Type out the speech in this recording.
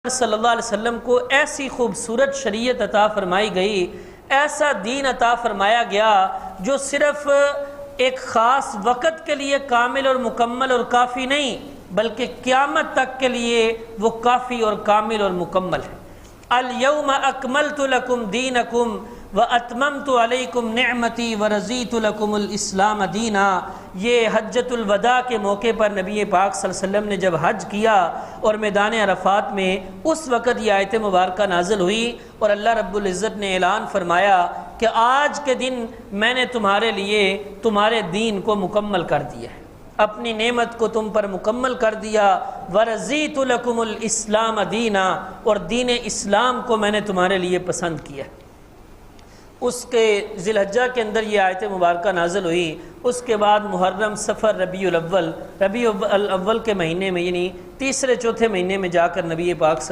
صلی اللہ علیہ وسلم کو ایسی خوبصورت شریعت عطا فرمائی گئی، ایسا دین عطا فرمایا گیا جو صرف ایک خاص وقت کے لیے کامل اور مکمل اور کافی نہیں بلکہ قیامت تک کے لیے وہ کافی اور کامل اور مکمل ہے۔ الیوم اکملت لکم دینکم واتممت علیکم نعمتی ورضیت لکم الاسلام دینا۔ یہ حجۃ الوداع کے موقع پر نبی پاک صلی اللہ علیہ وسلم نے جب حج کیا اور میدان عرفات میں اس وقت یہ آیت مبارکہ نازل ہوئی اور اللہ رب العزت نے اعلان فرمایا کہ آج کے دن میں نے تمہارے لیے تمہارے دین کو مکمل کر دیا ہے، اپنی نعمت کو تم پر مکمل کر دیا۔ ورضیت لکم الاسلام دینا، اور دین اسلام کو میں نے تمہارے لیے پسند کیا۔ اس کے ذی الحجہ کے اندر یہ آیت مبارکہ نازل ہوئی۔ اس کے بعد محرم، صفر، ربیع الاول کے مہینے میں یعنی تیسرے چوتھے مہینے میں جا کر نبی پاک